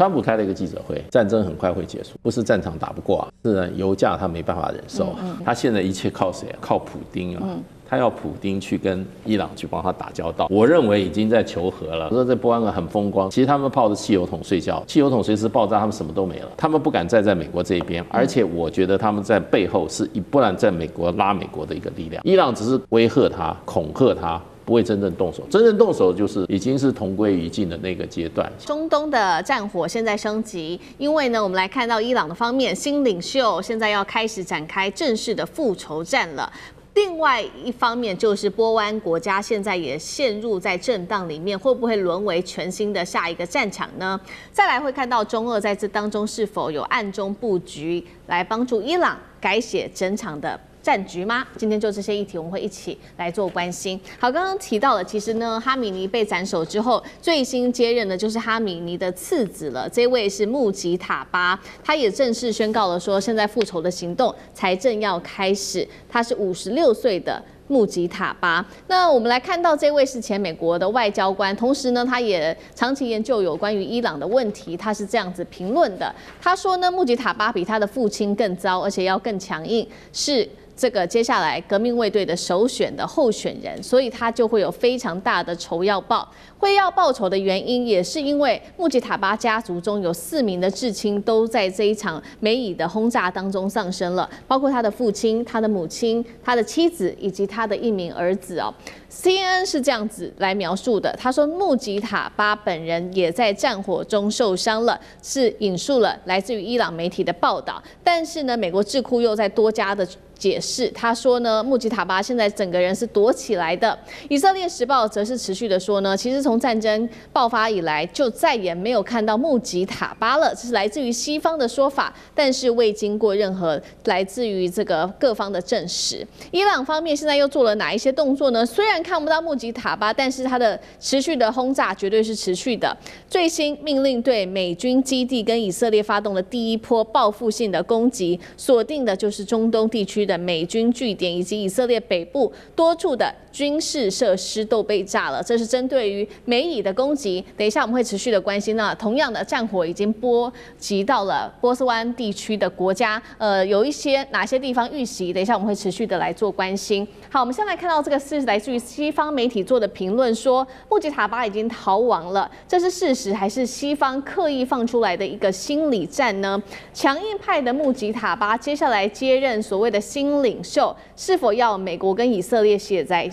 川普开了一个记者会，战争很快会结束，不是战场打不过啊，是油价他没办法忍受，他现在一切靠谁啊？靠普丁啊。他要普丁去跟伊朗去帮他打交道，我认为已经在求和了。说这波湾很风光，其实他们抱着汽油桶睡觉，汽油桶随时爆炸，他们什么都没了。他们不敢站在美国这一边，而且我觉得他们在背后是不然在美国拉美国的一个力量。伊朗只是威吓他、恐吓他。不会真正动手，真正动手就是已经是同归于尽的那个阶段。中东的战火现在升级，因为呢，我们来看到伊朗的方面，新领袖现在要开始展开正式的复仇战了。另外一方面就是波湾国家现在也陷入在震荡里面，会不会沦为全新的下一个战场呢？再来会看到中俄在这当中是否有暗中布局来帮助伊朗改写整场的战局吗？今天就这些议题，我们会一起来做关心。好，刚刚提到了，其实呢，哈米尼被斩首之后，最新接任的就是哈米尼的次子了。这位是穆吉塔巴，他也正式宣告了说，现在复仇的行动才正要开始。他是56岁的穆吉塔巴。那我们来看到这位是前美国的外交官，同时呢，他也长期研究有关于伊朗的问题。他是这样子评论的，他说呢，穆吉塔巴比他的父亲更糟，而且要更强硬，是这个接下来革命卫队的首选的候选人，所以他就会有非常大的仇要报。会要报仇的原因，也是因为穆吉塔巴家族中有4名的至亲都在这一场美以的轰炸当中丧生了，包括他的父亲、他的母亲、他的妻子以及他的1名儿子哦。CNN 是这样子来描述的，他说穆吉塔巴本人也在战火中受伤了，是引述了来自于伊朗媒体的报道。但是呢，美国智库又在多家的解释，他说呢，穆吉塔巴现在整个人是躲起来的。以色列时报则是持续的说呢，其实从战争爆发以来，就再也没有看到穆吉塔巴了，这是来自于西方的说法，但是未经过任何来自于这个各方的证实。伊朗方面现在又做了哪一些动作呢？虽然看不到穆吉塔巴，但是他的持续的轰炸绝对是持续的。最新命令对美军基地跟以色列发动的第一波报复性的攻击，锁定的就是中东地区的美军据点以及以色列北部多处的军事设施都被炸了，这是针对于美以的攻击。等一下我们会持续的关心呢。同样的战火已经波及到了波斯湾地区的国家，有一些哪些地方遇袭？等一下我们会持续的来做关心。好，我们先来看到这个是来自于西方媒体做的评论，说穆吉塔巴已经逃亡了，这是事实还是西方刻意放出来的一个心理战呢？强硬派的穆吉塔巴接下来接任所谓的新领袖，是否要美国跟以色列血债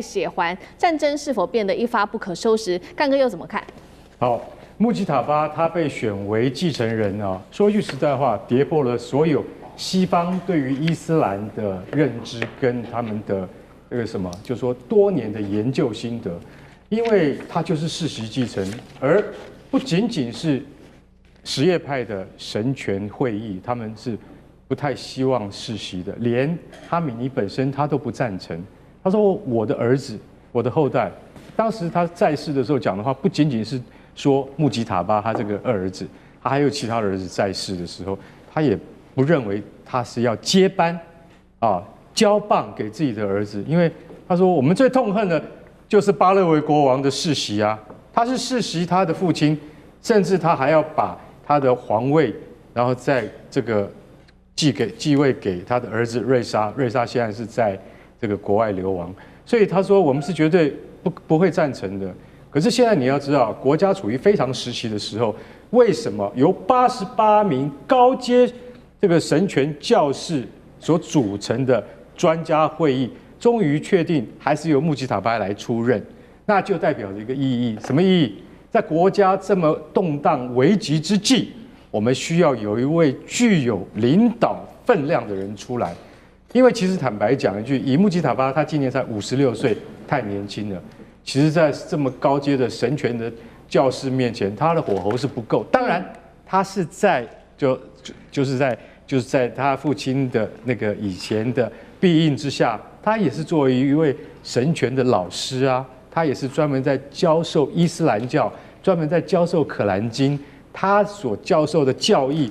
血还？战争是否变得一发不可收拾？干哥又怎么看？好，穆吉塔巴他被选为继承人啊，说句实在话，跌破了所有西方对于伊斯兰的认知跟他们的这个什么，就说多年的研究心得，因为他就是世袭继承，而不仅仅是什叶派的神权会议，他们是不太希望世袭的，连哈米尼本身他都不赞成。他说我的儿子，我的后代，当时他在世的时候讲的话，不仅仅是说穆吉塔巴他这个二儿子，他还有其他儿子在世的时候，他也不认为他是要接班啊，交棒给自己的儿子，因为他说我们最痛恨的就是巴勒维国王的世袭啊，他是世袭他的父亲，甚至他还要把他的皇位，然后在这个继位给他的儿子瑞莎，瑞莎现在是在这个国外流亡，所以他说我们是绝对不会赞成的。可是现在你要知道，国家处于非常时期的时候，为什么由88名高阶这个神权教士所组成的专家会议，终于确定还是由穆吉塔巴来出任？那就代表着一个意义，什么意义？在国家这么动荡危急之际，我们需要有一位具有领导分量的人出来。因为其实坦白讲一句，以穆吉塔巴他今年才56岁，太年轻了。其实，在这么高阶的神权的教士面前，他的火候是不够。当然，他是在就是在他父亲的那个以前的庇荫之下，他也是作为一位神权的老师啊，他也是专门在教授伊斯兰教，专门在教授可兰经，他所教授的教义，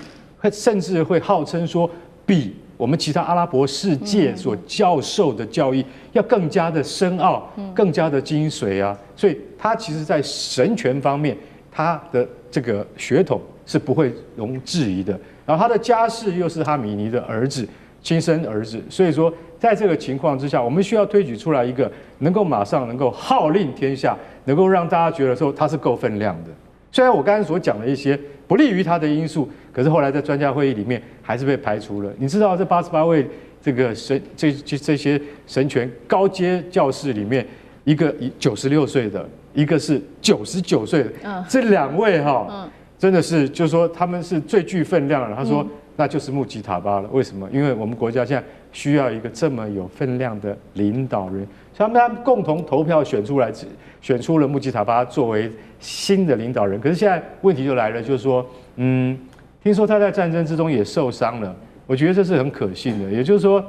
甚至会号称说比我们其他阿拉伯世界所教授的教义要更加的深奥，更加的精髓啊！所以他其实在神权方面，他的这个血统是不会容置疑的。然后他的家世又是哈米尼的儿子，亲生儿子，所以说在这个情况之下，我们需要推举出来一个能够马上能够号令天下，能够让大家觉得说他是够分量的。虽然我刚才所讲的一些不利于他的因素，可是后来在专家会议里面还是被排除了。你知道这88位这个这些神权高阶教士里面，一个96岁的，一个是99岁的，这2位真的是就是说他们是最具分量的。他说那就是穆吉塔巴了。为什么？因为我们国家现在需要一个这么有分量的领导人，所以他们共同投票选出了穆吉塔巴作为新的领导人。可是现在问题就来了，就是说，听说他在战争之中也受伤了，我觉得这是很可信的。也就是说，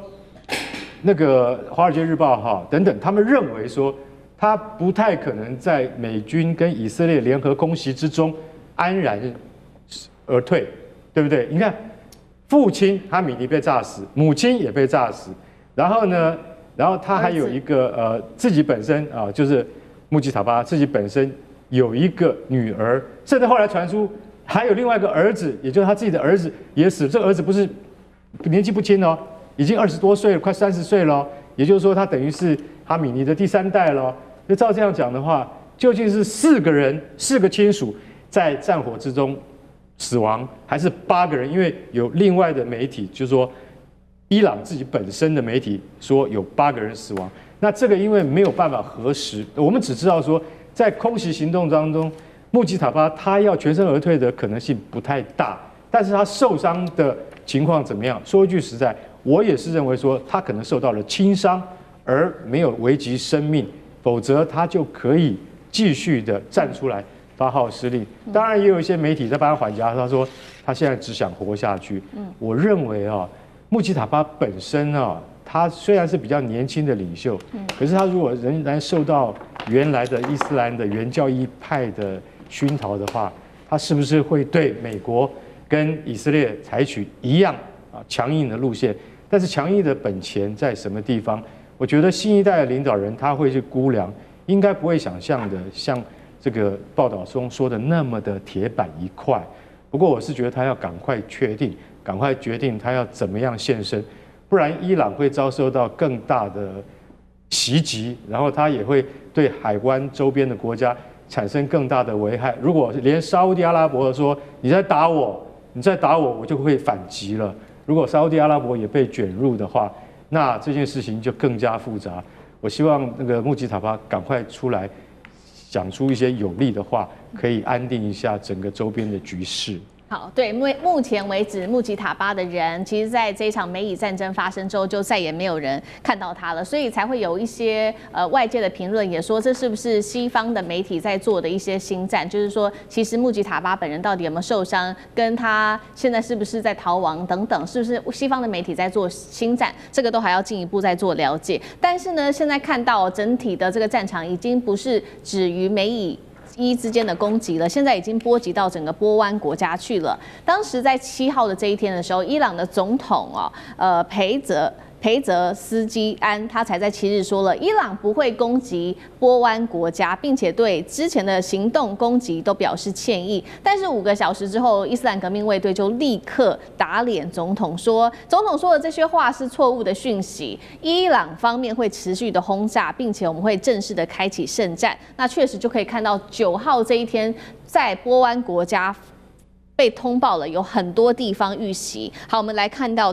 那个《华尔街日报》等等，他们认为说他不太可能在美军跟以色列联合空袭之中安然而退，对不对？你看，父亲哈米尼被炸死，母亲也被炸死，然后呢，他还有一个自己本身就是穆吉塔巴自己本身有一个女儿，甚至后来传出还有另外一个儿子，也就是他自己的儿子也死。这个儿子不是年纪不轻哦，已经20多岁了，快30岁了。也就是说，他等于是哈米尼的第3代了。那照这样讲的话，究竟是4个亲属在战火之中死亡，还是8个人？因为有另外的媒体，就是说伊朗自己本身的媒体说有8个人死亡。那这个因为没有办法核实，我们只知道说在空袭行动当中，穆吉塔巴他要全身而退的可能性不太大，但是他受伤的情况怎么样？说一句实在，我也是认为说他可能受到了轻伤，而没有危及生命，否则他就可以继续的站出来发号施令。当然也有一些媒体在帮他缓颊，他说他现在只想活下去。我认为穆吉塔巴本身他虽然是比较年轻的领袖，可是他如果仍然受到原来的伊斯兰的原教义派的熏陶的话，他是不是会对美国跟以色列采取一样强硬的路线？但是强硬的本钱在什么地方？我觉得新一代的领导人他会去估量，应该不会想象的像这个报道中说的那么的铁板一块。不过我是觉得他要赶快确定，赶快决定他要怎么样现身。不然伊朗会遭受到更大的袭击，然后它也会对海湾周边的国家产生更大的危害。如果连沙烏地阿拉伯说你再打我，我就会反击了。如果沙烏地阿拉伯也被卷入的话，那这件事情就更加复杂。我希望那个穆吉塔巴赶快出来讲出一些有力的话，可以安定一下整个周边的局势。好，对，目前为止，穆吉塔巴的人，其实在这一场美以战争发生之后，就再也没有人看到他了，所以才会有一些外界的评论也说，这是不是西方的媒体在做的一些心战？就是说，其实穆吉塔巴本人到底有没有受伤，跟他现在是不是在逃亡等等，是不是西方的媒体在做心战？这个都还要进一步再做了解。但是呢，现在看到整体的这个战场已经不是止于美以之间的攻击了，现在已经波及到整个波湾国家去了。当时在7号的这一天的时候，伊朗的总统裴泽斯基安他才在7日说了，伊朗不会攻击波湾国家，并且对之前的行动攻击都表示歉意。但是5个小时之后，伊斯兰革命卫队就立刻打脸总统说的这些话是错误的讯息，伊朗方面会持续的轰炸，并且我们会正式的开启圣战。那确实就可以看到9号这一天，在波湾国家被通报了有很多地方遇袭。好，我们来看到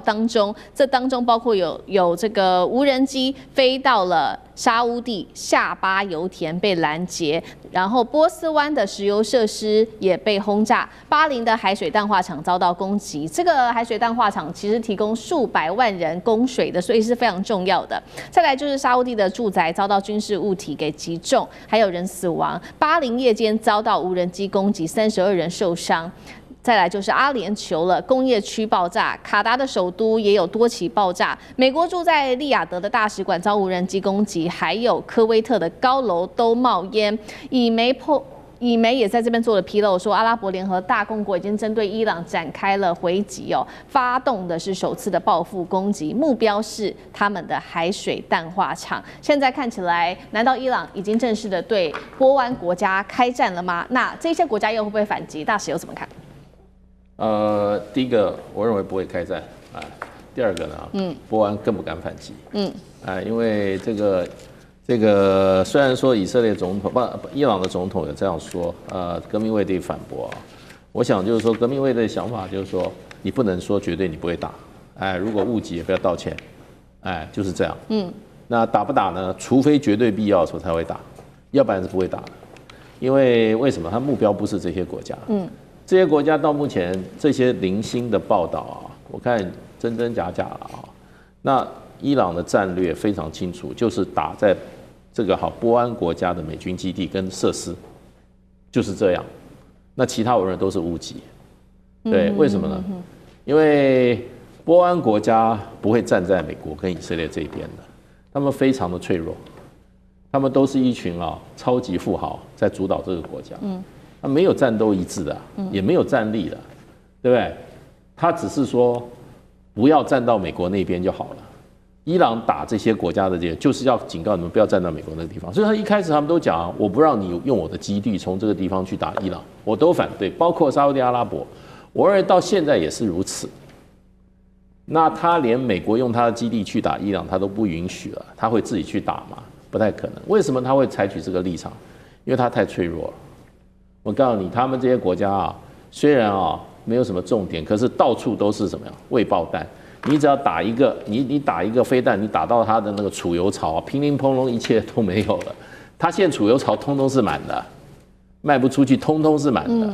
这当中包括有这个无人机飞到了沙烏地下巴油田被拦截，然后波斯湾的石油设施也被轰炸，巴林的海水淡化厂遭到攻击。这个海水淡化厂其实提供数百万人供水的，所以是非常重要的。再来就是沙烏地的住宅遭到军事物体给击中，还有人死亡。巴林夜间遭到无人机攻击，32人受伤。再来就是阿联酋了，工业区爆炸，卡达的首都也有多起爆炸，美国驻在利雅得的大使馆遭无人机攻击，还有科威特的高楼都冒烟。以媒也在这边做了披露，说阿拉伯联合大公国已经针对伊朗展开了回击发动的是首次的报复攻击，目标是他们的海水淡化厂。现在看起来，难道伊朗已经正式的对波湾国家开战了吗？那这些国家又会不会反击？大使又怎么看？第一个我认为不会开战啊。第二个呢，波湾更不敢反击。因为这个虽然说以色列总统伊朗的总统有这样说，革命卫队反驳啊。我想就是说，革命卫队的想法就是说，你不能说绝对你不会打，如果误击也不要道歉，就是这样。那打不打呢？除非绝对必要的时候才会打，要不然是不会打的。因为什么？他目标不是这些国家。这些国家到目前这些零星的报道啊，我看真真假假了啊。那伊朗的战略非常清楚，就是打在这个波湾国家的美军基地跟设施，就是这样。那其他我认为都是误击。对，为什么呢？因为波湾国家不会站在美国跟以色列这一边的，他们非常的脆弱，他们都是一群超级富豪在主导这个国家。他没有战斗意志的，也没有战力的，对不对？他只是说不要站到美国那边就好了。伊朗打这些国家的就是要警告你们不要站到美国那个地方。所以他一开始他们都讲我不让你用我的基地从这个地方去打伊朗，我都反对，包括沙烏地阿拉伯，我认为到现在也是如此。那他连美国用他的基地去打伊朗他都不允许了，他会自己去打吗？不太可能。为什么他会采取这个立场？因为他太脆弱了。我告诉你，他们这些国家虽然没有什么重点，可是到处都是什么呀？未爆弹。你只要打一个，你打一个飞弹，你打到他的那个储油槽，乒铃乓啷，一切都没有了。他现在储油槽通通是满的，卖不出去，通通是满的。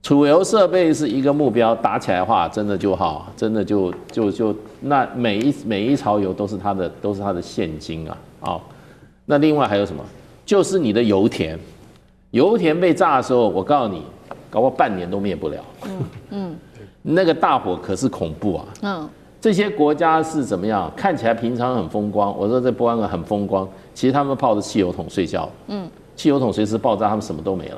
储油设备是一个目标，打起来的话，真的就好，真的就那每一槽油都是他的现金啊。那另外还有什么？就是你的油田。油田被炸的时候，我告诉你，搞不好半年都灭不了。那个大火可是恐怖啊。这些国家是怎么样？看起来平常很风光，我说这波湾很风光，其实他们泡着汽油桶睡觉。汽油桶随时爆炸，他们什么都没了。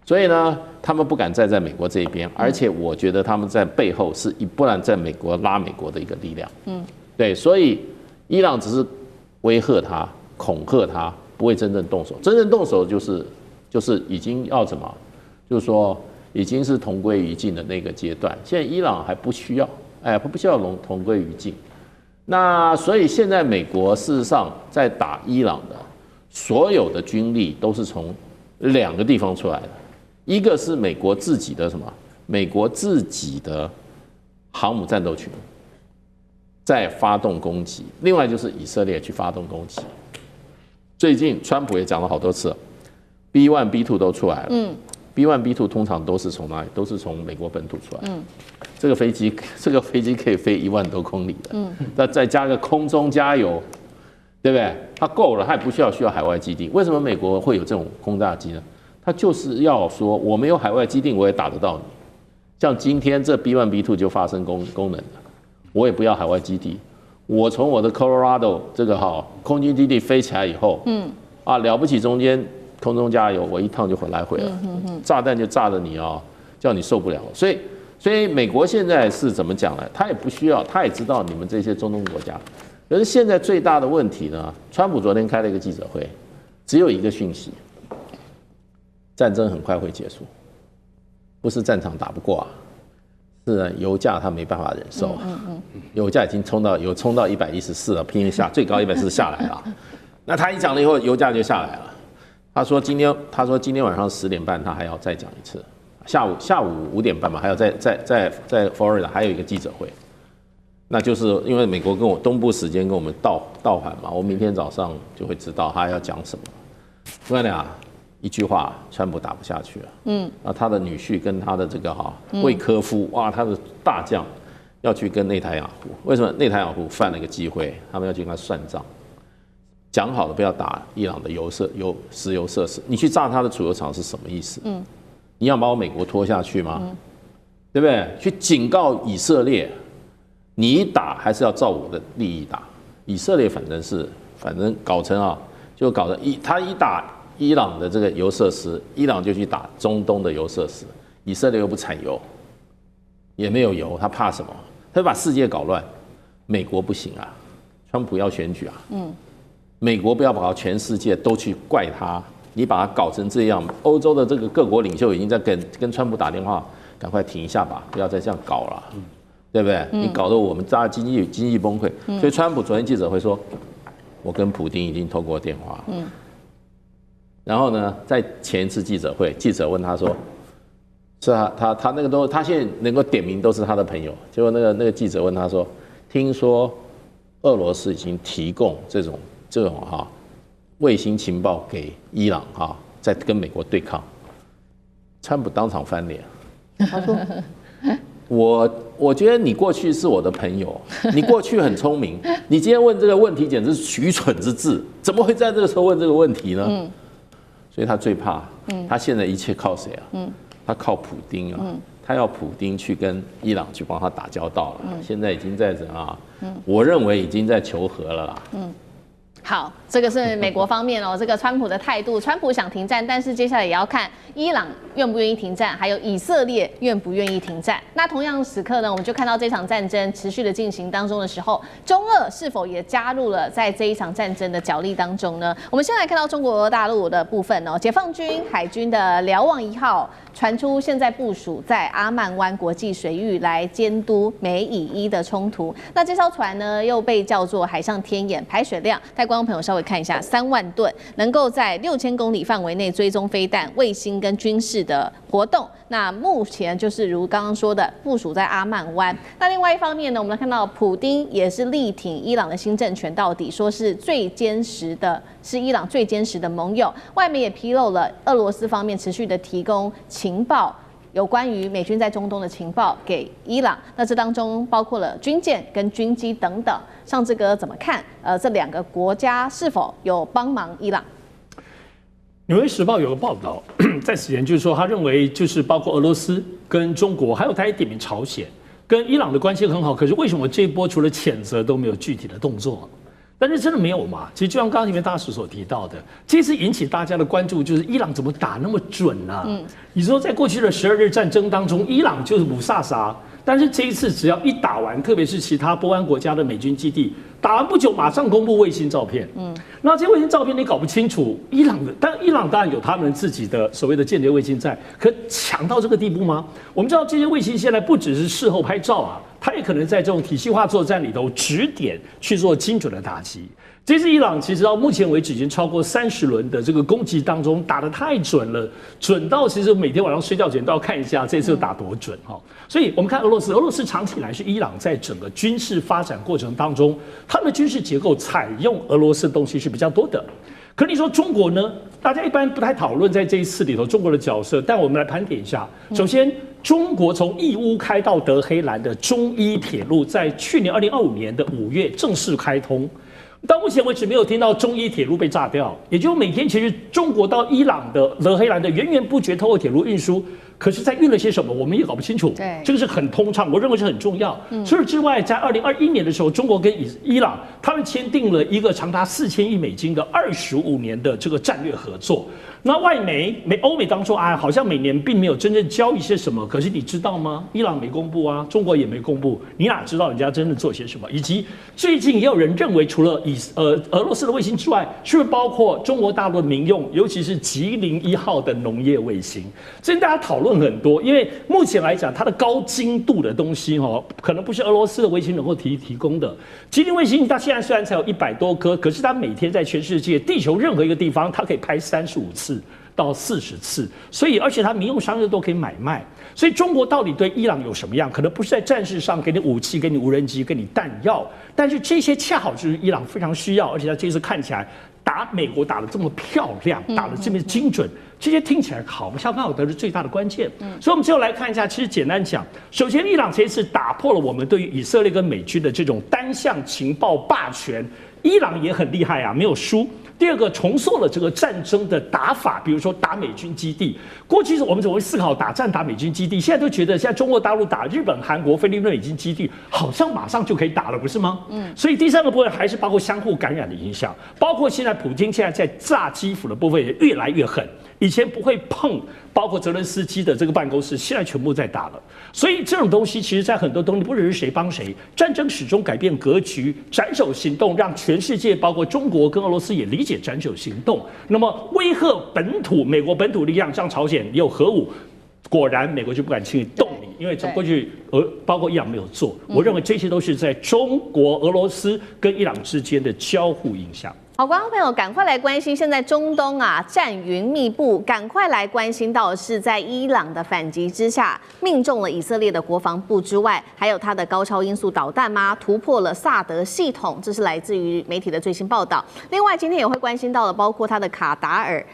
所以呢，他们不敢站在美国这一边，而且我觉得他们在背后是不然在美国拉美国的一个力量。对，所以伊朗只是威吓他、恐吓他，不会真正动手。真正动手就是已经要什么？就是说已经是同归于尽的那个阶段。现在伊朗还不需要，不需要同归于尽。那所以现在美国事实上在打伊朗的所有的军力都是从2个地方出来的，一个是美国自己的什么？美国自己的航母战斗群在发动攻击，另外就是以色列去发动攻击。最近川普也讲了好多次。B1、B2 都出来了。B1、B2 通常都是从哪里？都是从美国本土出来。这个飞机可以飞1万多公里的。那再加个空中加油，对不对？它够了，它也不需要海外基地。为什么美国会有这种轰炸机呢？它就是要说我没有海外基地，我也打得到你。像今天这 B1、B2 就发生功能了，我也不要海外基地，我从我的 Colorado 这个空军基地飞起来以后，了不起中间。空中加油，我一趟就回来了。炸弹就炸得你叫你受不了。所以美国现在是怎么讲呢？他也不需要，他也知道你们这些中东国家。可是现在最大的问题呢，川普昨天开了一个记者会，只有一个讯息：战争很快会结束，不是战场打不过是油价他没办法忍受。油价已经冲到114了，拼命下，最高140下来了。那他一讲了以后，油价就下来了。他说今天晚上10点半他还要再讲一次，下午5点半嘛，还要在 Florida 还有一个记者会，那就是因为美国跟我东部时间跟我们倒反嘛，我明天早上就会知道他要讲什么。我跟你讲，一句话，川普打不下去了。那他的女婿跟他的这个魏科夫，哇，他的大将要去跟内塔尼亚胡，为什么内塔尼亚胡犯了一个机会，他们要去跟他算账。讲好了不要打伊朗的石油设施，你去炸他的储油厂是什么意思？你要把我美国拖下去吗？对不对？去警告以色列，你打还是要照我的利益打。以色列反正搞成就搞得他一打伊朗的这个油设施，伊朗就去打中东的油设施，以色列又不产油，也没有油，他怕什么？他把世界搞乱。美国不行啊，川普要选举啊。美国不要把全世界都去怪他，你把他搞成这样，欧洲的这个各国领袖已经在跟川普打电话，赶快停一下吧，不要再这样搞了，对不对？你搞得我们大家经济崩溃。所以川普昨天记者会说，我跟普丁已经通过电话。然后呢，在前一次记者会，记者问他说，是他那个他现在能够点名都是他的朋友。结果那个记者问他说，听说俄罗斯已经提供这种卫星情报给伊朗在跟美国对抗。川普当场翻脸，他说：“我觉得你过去是我的朋友，你过去很聪明，你今天问这个问题简直是愚蠢之至，怎么会在这个时候问这个问题呢？”所以他最怕，他现在一切靠谁啊？他靠普丁啊，他要普丁去跟伊朗去帮他打交道了。现在已经在我认为已经在求和了啦。好，这个是美国方面这个川普的态度，川普想停战，但是接下来也要看伊朗愿不愿意停战，还有以色列愿不愿意停战。那同样时刻呢，我们就看到这场战争持续的进行当中的时候，中俄是否也加入了在这一场战争的角力当中呢？我们先来看到中国大陆的部分解放军海军的瞭望1号传出现在部署在阿曼湾国际水域来监督美以伊的冲突。那这艘船呢，又被叫做海上天眼，排水量带观众朋友稍微看一下，3万吨，能够在6000公里范围内追踪飞弹、卫星跟军事的活动。那目前就是如刚刚说的，部署在阿曼湾。那另外一方面呢，我们看到普丁也是力挺伊朗的新政权到底，说是伊朗最坚实的盟友。外媒也披露了俄罗斯方面持续的提供情报，有关于美军在中东的情报给伊朗。那这当中包括了军舰跟军机等等。上志哥怎么看？这2个国家是否有帮忙伊朗？纽约时报有个报道，在此前就是说，他认为就是包括俄罗斯跟中国，还有他也点名朝鲜，跟伊朗的关系很好。可是为什么这一波除了谴责都没有具体的动作？但是真的没有嘛？其实就像刚刚里面大使所提到的，这次引起大家的关注就是伊朗怎么打那么准啊？你说在过去的12日战争当中，伊朗就是五萨萨，但是这一次只要一打完，特别是其他波湾国家的美军基地，打完不久马上公布卫星照片。那这些卫星照片你搞不清楚伊朗的，但伊朗当然有他们自己的所谓的间谍卫星在，可强到这个地步吗？我们知道这些卫星现在不只是事后拍照啊，它也可能在这种体系化作战里头指点去做精准的打击。这次伊朗其实到目前为止已经超过30轮的这个攻击当中打得太准了，准到其实每天晚上睡觉前都要看一下这次打多准哈。所以我们看俄罗斯长期以来是伊朗在整个军事发展过程当中，他们的军事结构采用俄罗斯的东西是比较多的。可你说中国呢？大家一般不太讨论在这一次里头中国的角色，但我们来盘点一下。首先，中国从义乌开到德黑兰的中伊铁路，在去年2025年的5月正式开通。到目前为止没有听到中伊铁路被炸掉，也就是每天其实中国到伊朗的德黑兰的源源不绝透过铁路运输，可是在运了些什么我们也搞不清楚。对，这个是很通畅，我认为是很重要。除此之外，在2021年的时候，中国跟伊朗他们签订了一个长达4000亿美金的25年的这个战略合作。那外欧美当中好像每年并没有真正交易些什么，可是你知道吗？伊朗没公布啊，中国也没公布，你哪知道人家真的做些什么？以及最近也有人认为，除了俄罗斯的卫星之外，是不是包括中国大陆的民用，尤其是吉林1号的农业卫星？最近大家讨论很多，因为目前来讲，它的高精度的东西可能不是俄罗斯的卫星能够提供的。吉林卫星它现在虽然才有100多颗，可是它每天在全世界地球任何一个地方，它可以拍35次到40次，所以而且它民用商业都可以买卖。所以中国到底对伊朗有什么样？可能不是在战事上给你武器、给你无人机、给你弹药，但是这些恰好就是伊朗非常需要，而且它这次看起来打美国打得这么漂亮，打得这么精准，这些听起来好像刚好得是最大的关键。所以我们最后来看一下，其实简单讲，首先伊朗这一次打破了我们对于以色列跟美军的这种单向情报霸权，伊朗也很厉害啊，没有输。第二个，重塑了这个战争的打法，比如说打美军基地。过去我们总会思考打美军基地，现在都觉得现在中国大陆打日本、韩国、菲律宾美军基地，好像马上就可以打了，不是吗？所以第三个部分还是包括相互感染的影响，包括现在普京现在在炸基辅的部分也越来越狠。以前不会碰，包括泽伦斯基的这个办公室，现在全部在打了。所以这种东西，其实在很多东西不只是谁帮谁，战争始终改变格局，斩首行动让全世界，包括中国跟俄罗斯也理解斩首行动。那么威吓本土美国本土力量，像朝鲜也有核武。果然美国就不敢轻易动你，因为从过去包括伊朗没有做，我认为这些都是在中国、俄罗斯跟伊朗之间的交互影响。好，观众朋友，赶快来关心，现在中东啊战云密布，赶快来关心到的是在伊朗的反击之下，命中了以色列的国防部之外，还有它的高超音速导弹吗？突破了萨德系统，这是来自于媒体的最新报道。另外，今天也会关心到的，包括它的卡达尔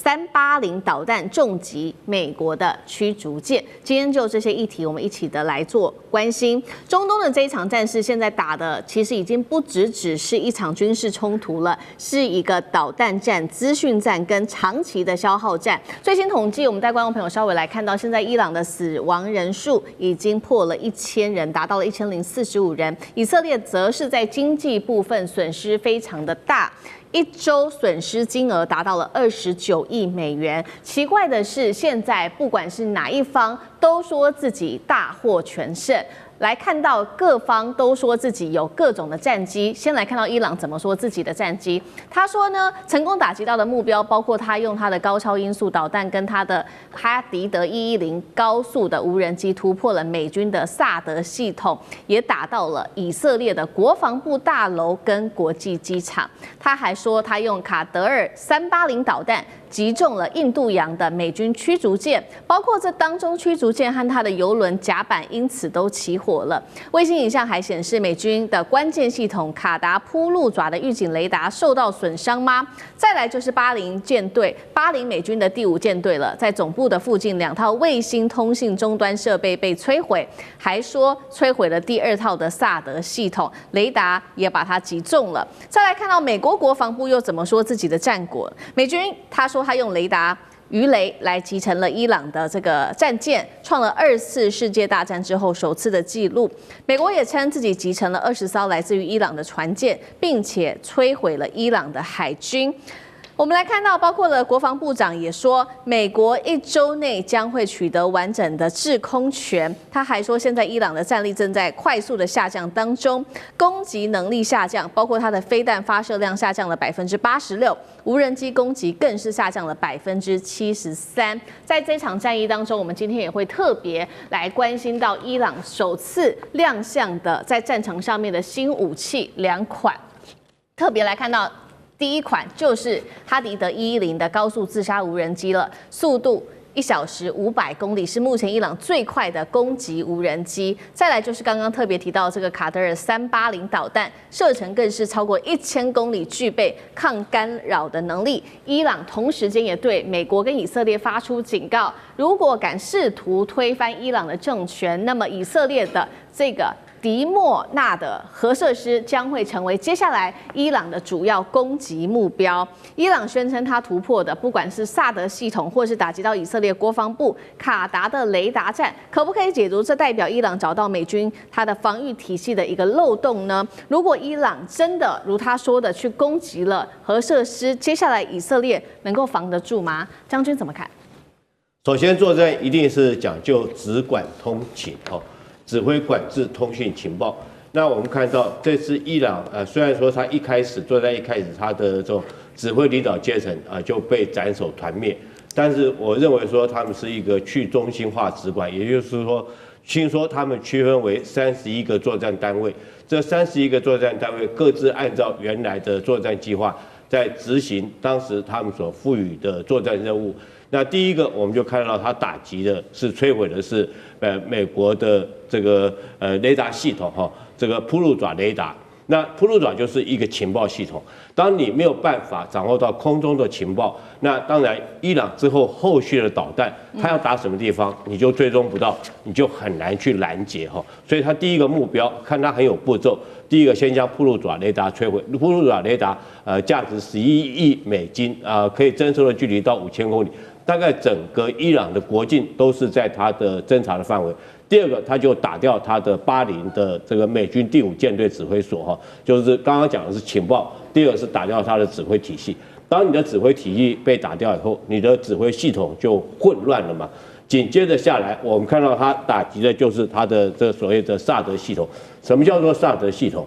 380导弹重击美国的驱逐舰。今天就这些议题，我们一起的来做关心。中东的这一场战事，现在打的其实已经不只是一场军事冲突了，是一个导弹战、资讯战跟长期的消耗战。最新统计，我们带观众朋友稍微来看到，现在伊朗的死亡人数已经破了1000人，达到了1045人。以色列则是在经济部分损失非常的大。1周损失金额达到了29亿美元。奇怪的是，现在不管是哪一方，都说自己大获全胜。来看到各方都说自己有各种的战机。先来看到伊朗怎么说自己的战机。他说呢，成功打击到的目标包括他用他的高超音速导弹跟他的哈迪德110高速的无人机突破了美军的萨德系统，也打到了以色列的国防部大楼跟国际机场。他还说他用卡德尔380导弹击中了印度洋的美军驱逐舰，包括这当中驱逐舰和它的油轮甲板因此都起火了。卫星影像还显示，美军的关键系统卡达扑鹿爪的预警雷达受到损伤吗？再来就是80舰队，80美军的第5舰队了，在总部的附近2套卫星通信终端设备被摧毁，还说摧毁了第2套的萨德系统，雷达也把它击中了。再来看到美国国防部又怎么说自己的战果？美军他说他用雷达鱼雷来击沉了伊朗的这个战舰，创了2次世界大战之后首次的纪录。美国也称自己击沉了20艘来自于伊朗的船舰，并且摧毁了伊朗的海军。我们来看到，包括了国防部长也说，美国1周内将会取得完整的制空权。他还说，现在伊朗的战力正在快速的下降当中，攻击能力下降，包括它的飞弹发射量下降了86%，无人机攻击更是下降了73%。在这场战役当中，我们今天也会特别来关心到伊朗首次亮相的在战场上面的新武器2款，特别来看到。第一款就是哈迪德110的高速自杀无人机了，速度1小时500公里，是目前伊朗最快的攻击无人机。再来就是刚刚特别提到这个卡德尔380导弹，射程更是超过1000公里，具备抗干扰的能力。伊朗同时间也对美国跟以色列发出警告，如果敢试图推翻伊朗的政权，那么以色列的这个迪莫纳的核设施将会成为接下来伊朗的主要攻击目标。伊朗宣称它突破的，不管是萨德系统，或是打击到以色列国防部卡达的雷达站，可不可以解读这代表伊朗找到美军它的防御体系的一个漏洞呢？如果伊朗真的如他说的去攻击了核设施，接下来以色列能够防得住吗？将军怎么看？首先，作战一定是讲究只管通勤指挥管制通讯情报。那我们看到这次伊朗虽然说他作战一开始他的这种指挥领导阶层就被斩首团灭，但是我认为说他们是一个去中心化直管，也就是说，听说他们区分为31个作战单位，这31个作战单位各自按照原来的作战计划在执行当时他们所赋予的作战任务。那第一个，我们就看到他打击的是摧毁的是美国的这个雷达系统这个扑鹿爪雷达。那扑鹿爪就是一个情报系统，当你没有办法掌握到空中的情报，那当然伊朗之后后续的导弹，它要打什么地方，你就追踪不到，你就很难去拦截所以它第一个目标，看它很有步骤。第一个，先将扑鹿爪雷达摧毁。扑鹿爪雷达价值11亿美金可以侦收的距离到5000公里。大概整个伊朗的国境都是在它的侦查的范围。第二个，他就打掉他的80的这个美军第5舰队指挥所就是刚刚讲的是情报。第二个是打掉他的指挥体系。当你的指挥体系被打掉以后，你的指挥系统就混乱了嘛。紧接着下来，我们看到他打击的就是他的这所谓的萨德系统。什么叫做萨德系统？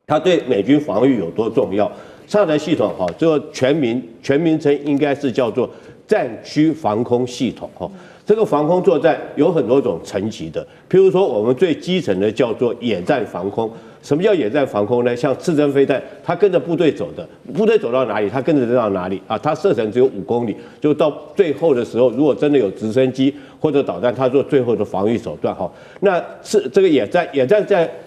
它对美军防御有多重要？萨德系统这个全名称应该是叫做战区防空系统这个防空作战有很多种层级的，譬如说我们最基层的叫做野战防空。什么叫野战防空呢？像刺针飞弹，它跟着部队走的，部队走到哪里，它跟着到哪里啊？它射程只有5公里，就到最后的时候，如果真的有直升机或者导弹，它做最后的防御手段哈。那是这个野战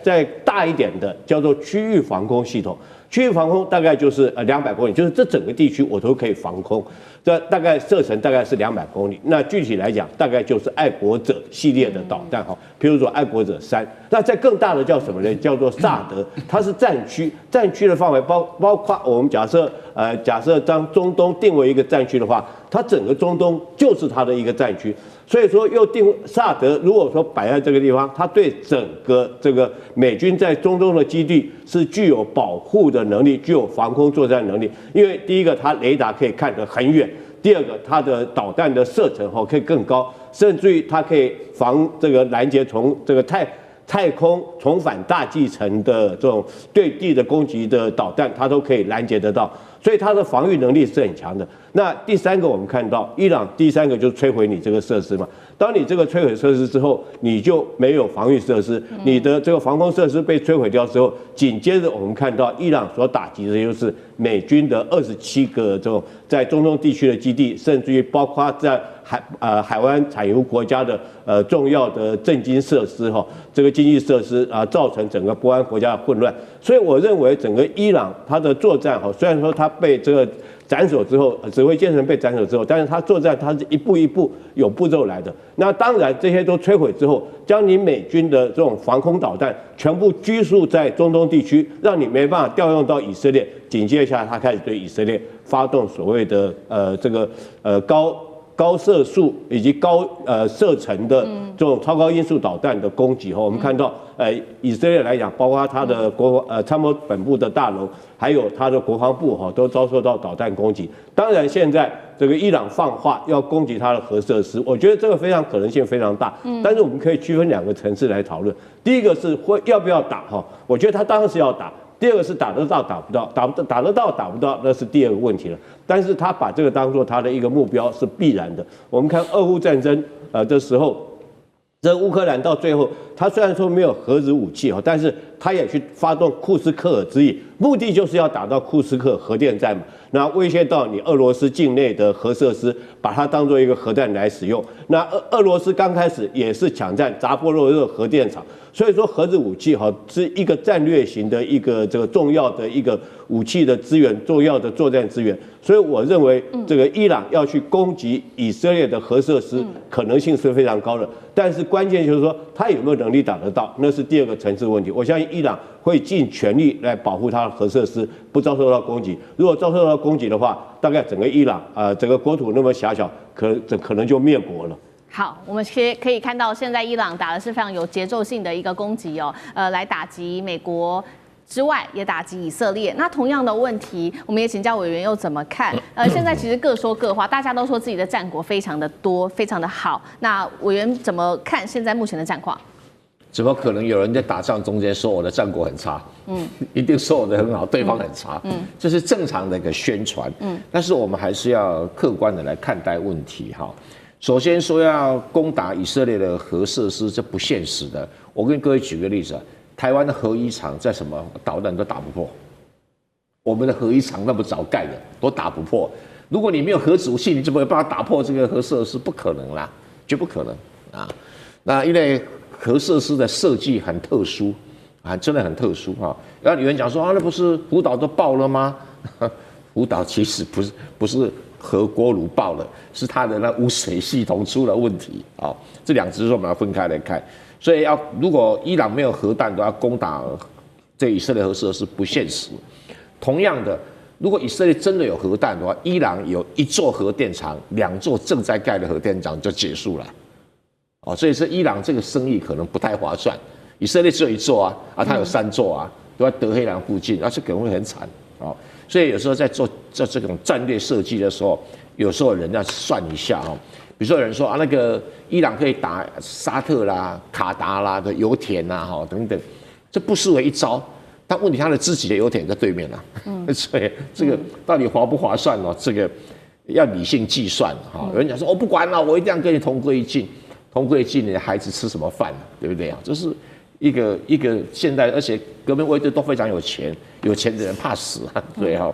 再大一点的叫做区域防空系统。区域防空大概就是200公里，就是这整个地区我都可以防空，这大概射程大概是200公里。那具体来讲，大概就是爱国者系列的导弹哈，譬如说爱国者3。那在更大的叫什么呢？叫做萨德，它是战区，战区的范围包括我们假设将中东定为一个战区的话，它整个中东就是它的一个战区。所以说，又定萨德，如果说摆在这个地方，它对整个这个美军在中东的基地是具有保护的能力，具有防空作战能力。因为第一个，它雷达可以看得很远；第二个，它的导弹的射程可以更高，甚至于它可以防这个拦截从这个太空重返大气层的这种对地的攻击的导弹，它都可以拦截得到。所以它的防御能力是很强的。那第三个，我们看到伊朗第三个就是摧毁你这个设施嘛。当你这个摧毁设施之后，你就没有防御设施，你的这个防空设施被摧毁掉之后，紧接着我们看到伊朗所打击的就是美军的27个这种在中东地区的基地，甚至于包括在海湾产油国家的重要的政经设施这个经济设施造成整个波湾国家的混乱。所以我认为整个伊朗它的作战虽然说它被这个斩首之后，指挥阶层被斩首之后，但是它作战它是一步一步有步骤来的。那当然这些都摧毁之后，将你美军的这种防空导弹全部拘束在中东地区，让你没办法调用到以色列。紧接下来，他开始对以色列发动所谓的高射速以及高射程的这种超高音速导弹的攻击我们看到以色列来讲，包括它的参谋本部的大楼，还有它的国防部都遭受到导弹攻击。当然，现在这个伊朗放话要攻击它的核设施，我觉得这个可能性非常大。但是我们可以区分2个层次来讨论。第一个是要不要打我觉得他当然是要打。第二个是打得到打不到，打得到打不到，那是第二个问题了。但是他把这个当作他的一个目标是必然的。我们看俄乌战争的时候，这乌克兰到最后，他虽然说没有核子武器但是他也去发动库斯克尔之役，目的就是要打到库斯克核电站嘛，那威胁到你俄罗斯境内的核设施，把它当作一个核弹来使用。那俄罗斯刚开始也是抢占扎波罗热核电厂。所以说，核子武器是一个战略型的一个这个重要的一个武器的资源，重要的作战资源。所以我认为，这个伊朗要去攻击以色列的核设施，可能性是非常高的。但是关键就是说，他有没有能力打得到，那是第二个层次问题。我相信伊朗会尽全力来保护他的核设施，不遭受到攻击。如果遭受到攻击的话，大概整个伊朗整个国土那么狭小，可能就灭国了。好，我们可以看到，现在伊朗打的是非常有节奏性的一个攻击来打击美国之外，也打击以色列。那同样的问题，我们也请教委员又怎么看？现在其实各说各话，大家都说自己的战果非常的多，非常的好。那委员怎么看现在目前的战况？怎么可能有人在打仗中间说我的战果很差？一定说我的很好，对方很差。这是正常的一个宣传。但是我们还是要客观的来看待问题首先说要攻打以色列的核设施，这不现实的。我跟各位举个例子台湾的核一厂在什么导弹都打不破，我们的核一厂那么早盖的都打不破。如果你没有核子武器，你怎么有办法打破这个核设施？不可能啦，绝不可能那因为核设施的设计很特殊真的很特殊然后有人讲说那不是福岛都爆了吗？福岛其实不是核锅炉爆了，是它的那污水系统出了问题这2只我们要分开来看。所以如果伊朗没有核弹，都要攻打这以色列核设施不现实。同样的，如果以色列真的有核弹的话，伊朗有1座核电厂，2座正在盖的核电厂就结束了所以说伊朗这个生意可能不太划算。以色列只有1座它有3座都在德黑兰附近这可能会很惨所以有时候在做这种战略设计的时候，有时候人要算一下比如说有人说那个伊朗可以打沙特啦、卡达啦的油田等等，这不失为一招。但问题他的自己的油田在对面所以这个到底划不划算这个要理性计算哈。有人讲说，我不管了，我一定要跟你同归于尽。同归于尽，你的孩子吃什么饭，对不对啊？这是一个现代，而且革命卫队都非常有钱，有钱的人怕死啊，对哈。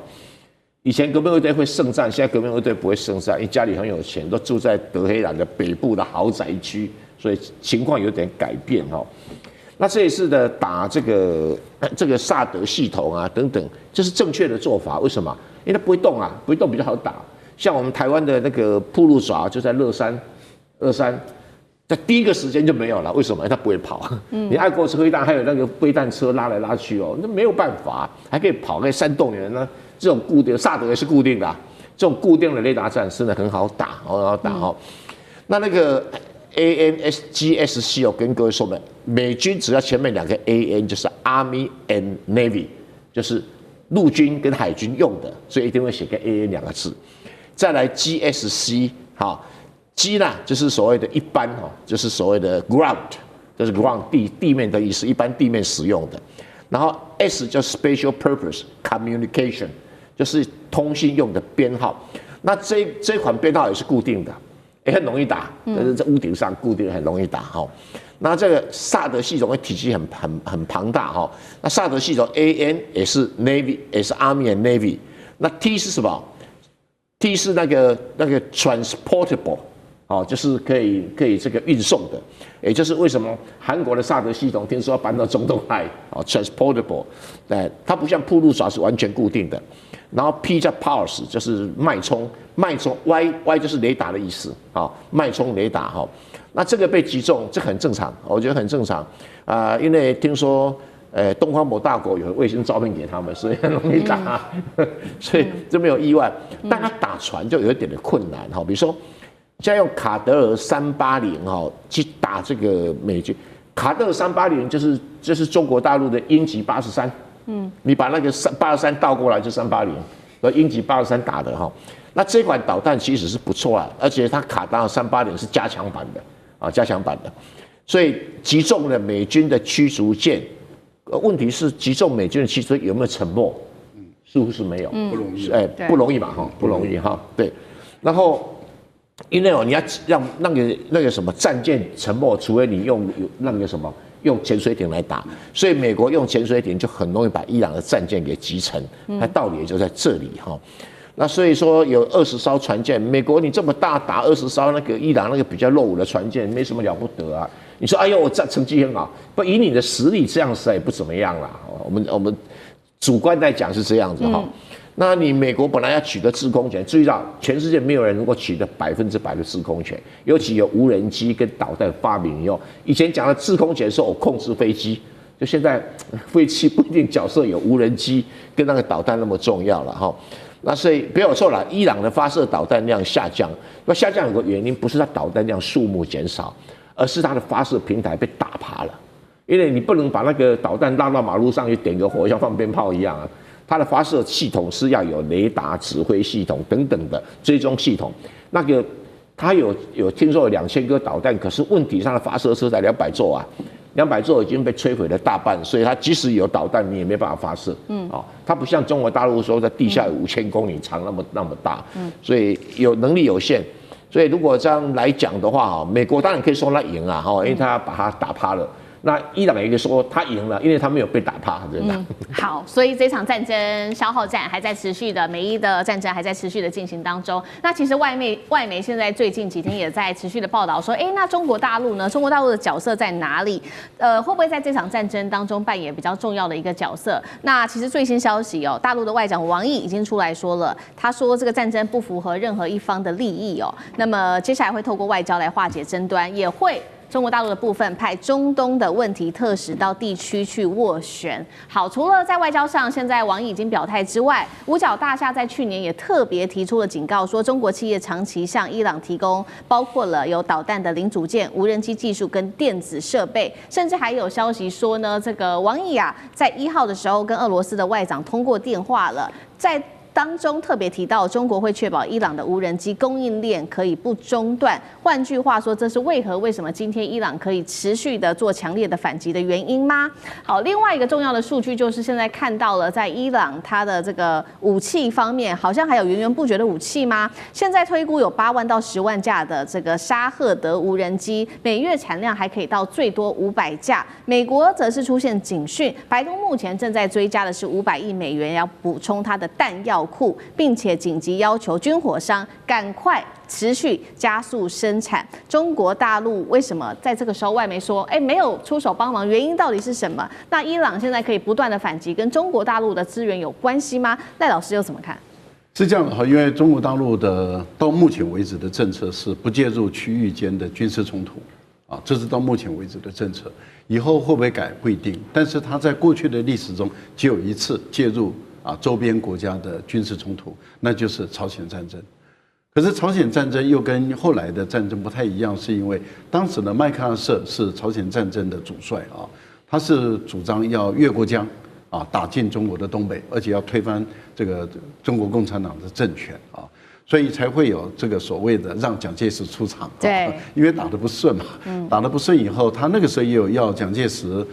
以前革命卫队会圣战，现在革命卫队不会圣战，因为家里很有钱，都住在德黑兰的北部的豪宅区，所以情况有点改变哈。那这一次的打这个萨德系统啊等等，这是正确的做法。为什么？因为它不会动啊，不会动比较好打。像我们台湾的那个铺路爪就在乐山，在第一个时间就没有了。为什么？因为它不会跑。你爱国指挥弹还有那个飞弹车拉来拉去哦，那没有办法，还可以跑，可以煽动人呢。这种固定萨德也是固定的、啊，这种固定的雷达战真的很好打，很好打哈。那个 ANSGSC 我跟各位说了，美军只要前面2个 AN 就是 Army and Navy， 就是陆军跟海军用的，所以一定会写个 AN 2个字。再来 GSC 好 ，G 呢就是所谓的一般哈，就是所谓的 ground， 就是 ground 地面的意思，一般地面使用的。然后 S 叫 Special Purpose Communication。就是通信用的编号，那这款编号也是固定的，也很容易打，就是在屋顶上固定很容易打哈。那这个萨德系统的体积很庞大哈。那萨德系统 AN 也是 Navy， 也是 Army and Navy。那 T 是什么 ？T 是那个 transportable， 哦，就是可以这个运送的，也就是为什么韩国的萨德系统听说要搬到中东来，哦 ，transportable， 它不像铺路爪是完全固定的。然后 P 叫 pulse， 就是脉冲 ，Y 就是雷达的意思，啊，脉冲雷达哈。那这个被击中，这很正常，我觉得很正常啊，因为听说，东方某大国有卫星照片给他们，所以很容易打，所以这没有意外。但他打船就有一点的困难哈，比如说，现在用卡德尔380哈去打这个美军，卡德尔380就是中国大陆的鹰击83。你把那个83倒过来就380，和鹰击83打的哈。那这款导弹其实是不错啊，而且它卡达380是加强版的啊，加强版的，所以击中了美军的驱逐舰。问题是击中美军的驱逐舰有没有沉没？似乎是没有，不容易，不容易嘛哈，不容易哈，对。然后因为你要让那个什么战舰沉没，除非你用那个什么。用潜水艇来打，所以美国用潜水艇就很容易把伊朗的战舰给击沉，它道理也就在这里哈。那所以说有20艘船舰，美国你这么大打20艘，那个伊朗那个比较落伍的船舰没什么了不得啊。你说哎呦我成绩很好，不以你的实力这样子也不怎么样啦。我们主观来讲是这样子哈。那你美国本来要取得制空权，注意到全世界没有人能够取得100%的制空权，尤其有无人机跟导弹发明以后，以前讲的制空权是我控制飞机，就现在飞机不一定角色有无人机跟那个导弹那么重要了哈。那所以没有错了，伊朗的发射导弹量下降，那下降有个原因不是它导弹量数目减少，而是它的发射平台被打趴了，因为你不能把那个导弹拉到马路上去点个火，像放鞭炮一样啊。它的发射系统是要有雷达指挥系统等等的追踪系统。那个它有听说有2000颗导弹，可是问题上的发射车才200座啊，200座已经被摧毁了大半，所以它即使有导弹，你也没办法发射。它不像中国大陆说在地下有5000公里长那么大，所以有能力有限。所以如果这样来讲的话，美国当然可以说它赢了因为它把它打趴了。那伊朗也可以说他赢了，因为他没有被打趴，真的。好，所以这场战争消耗战还在持续的，美伊的战争还在持续的进行当中。那其实外媒现在最近几天也在持续的报道说，那中国大陆呢？中国大陆的角色在哪里？会不会在这场战争当中扮演比较重要的一个角色？那其实最新消息大陆的外长王毅已经出来说了，他说这个战争不符合任何一方的利益那么接下来会透过外交来化解争端，也会。中国大陆的部分派中东的问题特使到地区去斡旋。好，除了在外交上，现在王毅已经表态之外，五角大厦在去年也特别提出了警告，说中国企业长期向伊朗提供包括了有导弹的零组件、无人机技术跟电子设备，甚至还有消息说呢，这个王毅在1号的时候跟俄罗斯的外长通过电话了，在当中特别提到，中国会确保伊朗的无人机供应链可以不中断。换句话说，这是为什么今天伊朗可以持续的做强烈的反击的原因吗？好，另外一个重要的数据就是现在看到了，在伊朗它的这个武器方面，好像还有源源不绝的武器吗？现在推估有8万到10万架的这个沙赫德无人机，每月产量还可以到最多500架。美国则是出现警讯，白宫目前正在追加的是500亿美元，要补充它的弹药库，并且紧急要求军火商赶快持续加速生产。中国大陆为什么在这个时候外媒说，没有出手帮忙，原因到底是什么？那伊朗现在可以不断的反击，跟中国大陆的资源有关系吗？赖老师又怎么看？是这样的哈，因为中国大陆的到目前为止的政策是不介入区域间的军事冲突，啊，这是到目前为止的政策。以后会不会改不一定，但是他在过去的历史中只有一次介入周边国家的军事冲突，那就是朝鲜战争。可是朝鲜战争又跟后来的战争不太一样，是因为当时的麦克阿瑟是朝鲜战争的主帅啊，他是主张要越过江打进中国的东北，而且要推翻这个中国共产党的政权啊。所以才会有这个所谓的让蒋介石出场，对，因为打得不顺嘛，打得不顺以后，他那个时候也有要蒋介石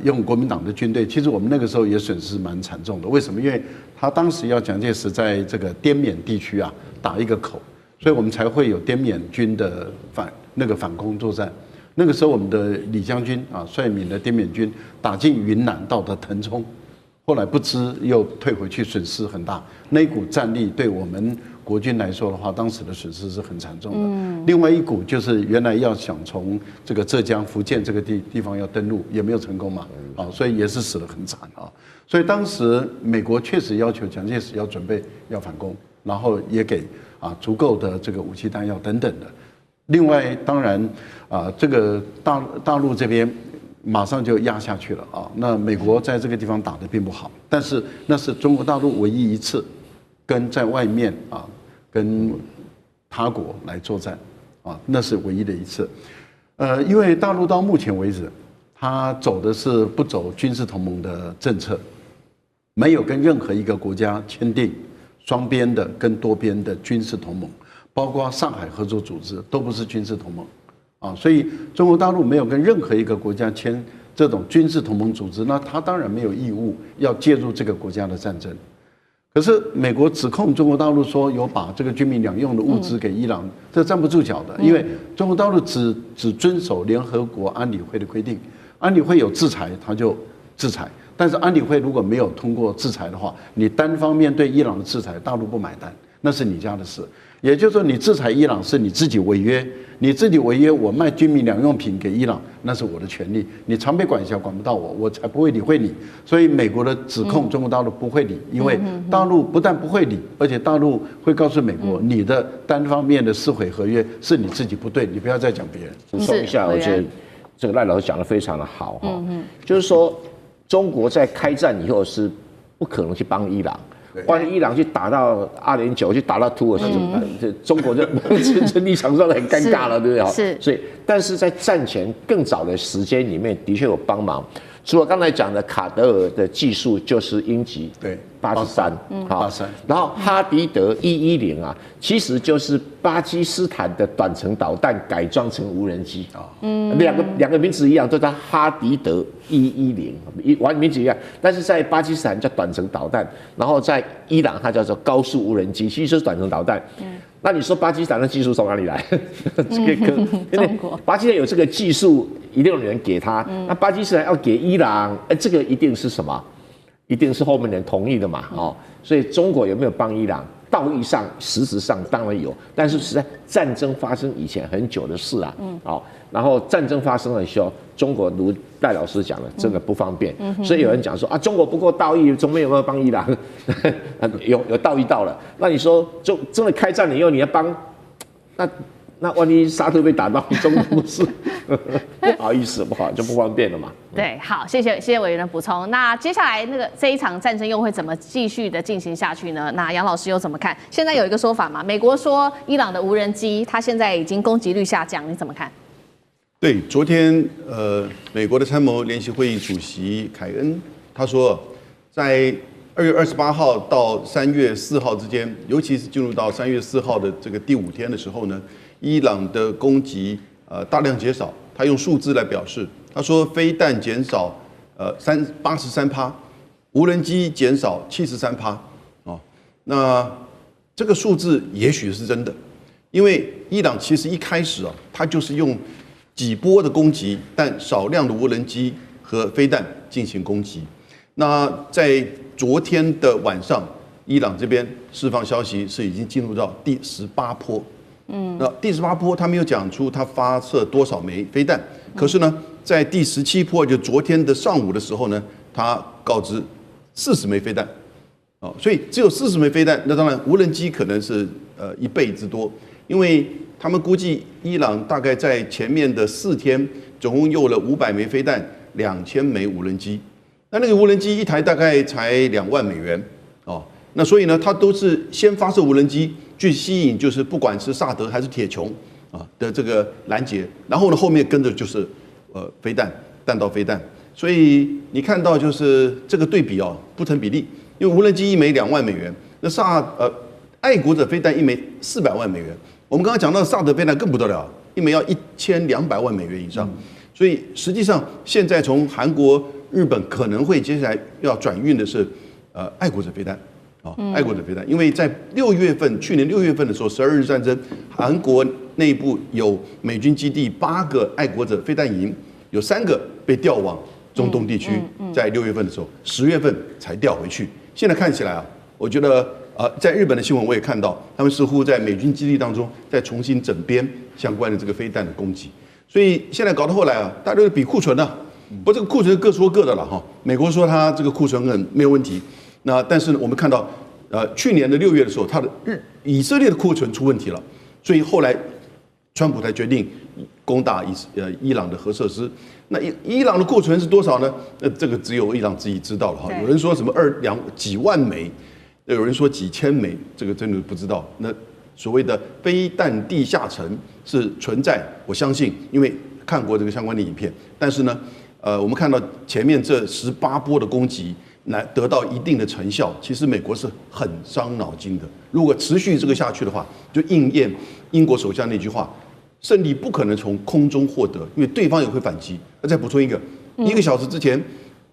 用国民党的军队，其实我们那个时候也损失蛮惨重的。为什么？因为他当时要蒋介石在这个滇缅地区打一个口，所以我们才会有滇缅军的反攻作战。那个时候我们的李将军率领的滇缅军打进云南，到的腾冲，后来不知又退回去，损失很大。那一股战力对我们国军来说的话，当时的损失是很惨重的。另外一股就是原来要想从这个浙江、福建这个地方要登陆，也没有成功嘛，所以也是死得很惨啊。所以当时美国确实要求蒋介石要准备要反攻，然后也给足够的这个武器弹药等等的。另外，当然这个大陆这边马上就压下去了那美国在这个地方打得并不好，但是那是中国大陆唯一一次跟在外面跟他国来作战那是唯一的一次。因为大陆到目前为止，他走的是不走军事同盟的政策，没有跟任何一个国家签订双边的跟多边的军事同盟，包括上海合作组织都不是军事同盟所以中国大陆没有跟任何一个国家签这种军事同盟组织，那他当然没有义务要介入这个国家的战争。可是美国指控中国大陆说有把这个军民两用的物资给伊朗，这站不住脚的，因为中国大陆只遵守联合国安理会的规定，安理会有制裁他就制裁，但是安理会如果没有通过制裁的话，你单方面对伊朗的制裁，大陆不买单，那是你家的事。也就是说，你制裁伊朗是你自己违约，你自己违约，我卖军民两用品给伊朗，那是我的权利，你常被管辖管不到我，我才不会理会你。所以美国的指控中国大陆不会理，因为大陆不但不会理，而且大陆会告诉美国，你的单方面的撕毁合约是你自己不对，你不要再讲别人。补充一下，我觉得这个赖老师讲得非常的好就是说中国在开战以后是不可能去帮伊朗。万一伊朗去打到209，去打到土耳其，中国就立场上很尴尬了，对不对？是。所以，但是在战前更早的时间里面，的确有帮忙。除了刚才讲的卡德尔的技术，就是鹰击83，然后哈迪德110其实就是巴基斯坦的短程导弹改装成无人机两个名字一样，都叫哈迪德110，名字一样，但是在巴基斯坦叫短程导弹，然后在伊朗它叫做高速无人机，其实就是短程导弹。那你说巴基斯坦的技术从哪里来？中国巴基斯坦有这个技术，一定有人给他。那巴基斯坦要给伊朗，这个一定是什么？一定是后面人同意的嘛，所以中国有没有帮伊朗？道义上、实质上当然有，但是实在战争发生以前很久的事然后战争发生的时候，中国如赖老师讲的，真的不方便，所以有人讲说中国不够道义，中美有没有帮伊朗？有道义到了，那你说真的开战了以后，你要帮，那万一沙特被打到，中国不是不好意思，就不方便了嘛。对，好，谢谢委员的补充。那接下来这一场战争又会怎么继续的进行下去呢？那杨老师又怎么看？现在有一个说法嘛，美国说伊朗的无人机它现在已经攻击率下降，你怎么看？对，昨天美国的参谋联席会议主席凯恩他说，在2月28号到3月4号之间，尤其是进入到3月4号的这个第5天的时候呢，伊朗的攻击大量减少。他用数字来表示，他说飞弹减少83%，无人机减少73%。哦，那这个数字也许是真的，因为伊朗其实一开始他就是用几波的攻击，但少量的无人机和飞弹进行攻击。那在昨天的晚上，伊朗这边释放消息是已经进入到第18波。那第18波他没有讲出他发射多少枚飞弹，可是呢，在第17波就昨天的上午的时候呢，他告知40枚飞弹。所以只有40枚飞弹，那当然无人机可能是1倍之多，因为他们估计伊朗大概在前面的4天总共用了500枚飞弹，2000枚无人机。那个无人机一台大概才2万美元哦，那所以呢，它都是先发射无人机去吸引，就是不管是萨德还是铁穹的这个拦截，然后呢后面跟着就是飞弹、弹道飞弹，所以你看到就是这个对比不成比例，因为无人机1枚2万美元，那爱国者飞弹1枚400万美元，我们刚刚讲到萨德飞弹更不得了，1枚要1200万美元以上，所以实际上现在从韩国、日本可能会接下来要转运的是爱国者飞弹。爱国者飞弹，因为在去年6月份的时候，12日战争，韩国内部有美军基地8个爱国者飞弹营，有3个被调往中东地区，在6月份的时候，10月份才调回去。现在看起来我觉得在日本的新闻我也看到，他们似乎在美军基地当中再重新整编相关的这个飞弹的攻击，所以现在搞到后来大家都比库存不过这个库存各说各的了哈。美国说它这个库存没有问题。那但是呢，我们看到，去年的6月的时候，以色列的库存出问题了，所以后来川普才决定攻打伊朗的核设施。那伊朗的库存是多少呢？这个只有伊朗自己知道了哈。有人说什么几万枚，有人说几千枚，这个真的不知道。那所谓的飞弹地下城是存在，我相信，因为看过这个相关的影片。但是呢，我们看到前面这18波的攻击。来得到一定的成效，其实美国是很伤脑筋的。如果持续这个下去的话，就应验英国首相那句话：胜利不可能从空中获得，因为对方也会反击。再补充一个，1个小时之前，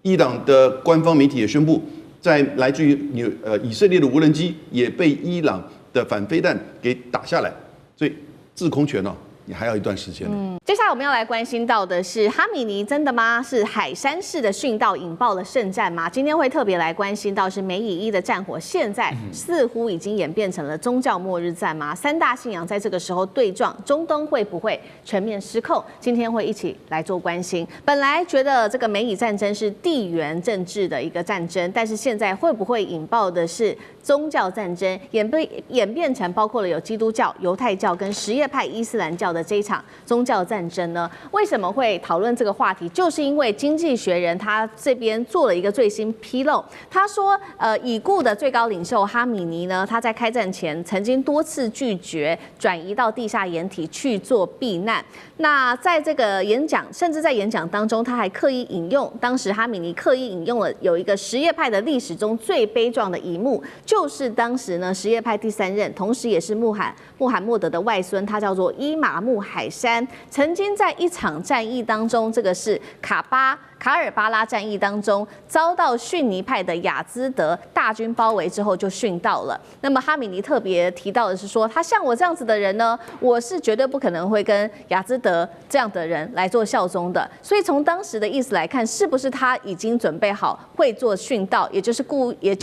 伊朗的官方媒体也宣布，在来自于以色列的无人机也被伊朗的反飞弹给打下来，所以制空权你还要一段时间。接下来我们要来关心到的是哈米尼真的吗？是海山市的殉道引爆了圣战吗？今天会特别来关心到是美以1的战火，现在似乎已经演变成了宗教末日战吗？3大信仰在这个时候对撞，中东会不会全面失控？今天会一起来做关心。本来觉得这个美以战争是地缘政治的一个战争，但是现在会不会引爆的是宗教战争，演变成包括了有基督教、犹太教跟什叶派伊斯兰教的这一场宗教战争呢？为什么会讨论这个话题？就是因为《经济学人》他这边做了一个最新披露，他说，已故的最高领袖哈米尼呢，他在开战前曾经多次拒绝转移到地下掩体去做避难。那在这个演讲，甚至在演讲当中，他还刻意引用，当时哈米尼刻意引用了有一个什叶派的历史中最悲壮的一幕，就是当时呢什叶派第3任，同时也是穆罕默德的外孙，他叫做伊玛目海山，曾经在一场战役当中，这个是卡尔巴拉战役当中，遭到逊尼派的雅兹德大军包围之后就殉道了。那么哈米尼特别提到的是说，他像我这样子的人呢，我是绝对不可能会跟雅兹德这样的人来做效忠的。所以从当时的意思来看，是不是他已经准备好会做殉道，也就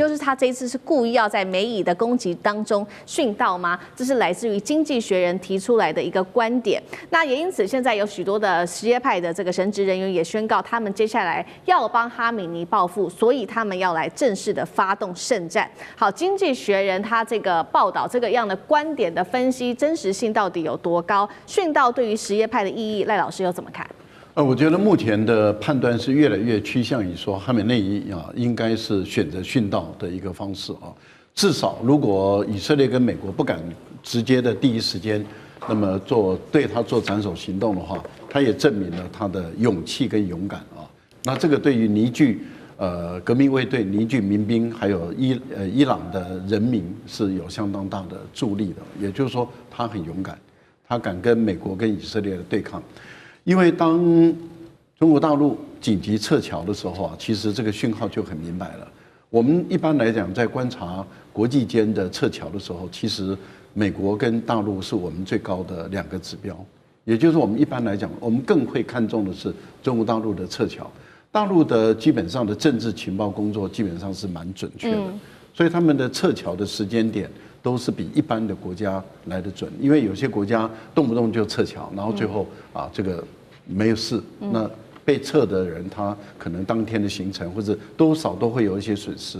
是他这一次是故意要在美以的攻击当中殉道吗？这是来自于《经济学人》提出来的一个观点。那也因此，现在有许多的什叶派的这个神职人员也宣告，他们接下来要帮哈米尼报复，所以他们要来正式的发动圣战。好，《经济学人》他这个报道这个样的观点的分析，真实性到底有多高？殉道对于什叶派的意义，赖老师又怎么看？我觉得目前的判断是越来越趋向于说，哈梅内伊应该是选择殉道的一个方式至少如果以色列跟美国不敢直接的第一时间，那么对他做斩首行动的话，他也证明了他的勇气跟勇敢那这个对于凝聚革命卫队凝聚民兵，还有伊朗的人民是有相当大的助力的。也就是说，他很勇敢，他敢跟美国跟以色列的对抗。因为当中国大陆紧急撤侨的时候啊，其实这个讯号就很明白了。我们一般来讲，在观察国际间的撤侨的时候，其实美国跟大陆是我们最高的2个指标。也就是我们一般来讲，我们更会看重的是中国大陆的撤侨。大陆的基本上的政治情报工作基本上是蛮准确的，所以他们的撤侨的时间点都是比一般的国家来得准。因为有些国家动不动就撤侨，然后最后这个没有事，那被撤的人他可能当天的行程或者多少都会有一些损失。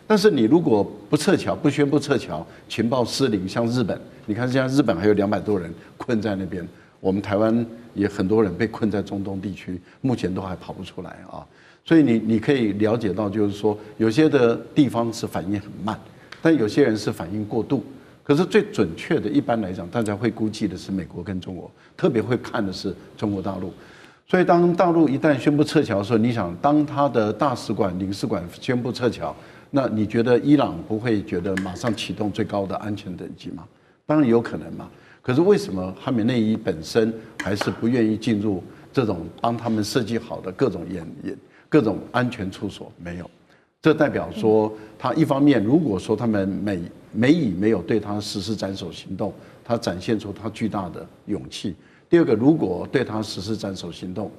但是你如果不撤侨，不宣布撤侨，情报失灵，像日本，你看现在日本还有200多人困在那边。我们台湾也很多人被困在中东地区，目前都还跑不出来啊。所以你可以了解到，就是说有些的地方是反应很慢，但有些人是反应过度。可是最准确的，一般来讲，大家会估计的是美国跟中国，特别会看的是中国大陆。所以当大陆一旦宣布撤侨的时候，你想，当他的大使馆、领事馆宣布撤侨，那你觉得伊朗不会觉得马上启动最高的安全等级吗？当然有可能嘛。可是为什么哈梅内伊本身还是不愿意进入这种帮他们设计好的各种安全处所？没有，这代表说他一方面，如果说他们美以没有对他实施斩首行动，他展现出他巨大的勇气。第二个，如果对他实施斩首行动，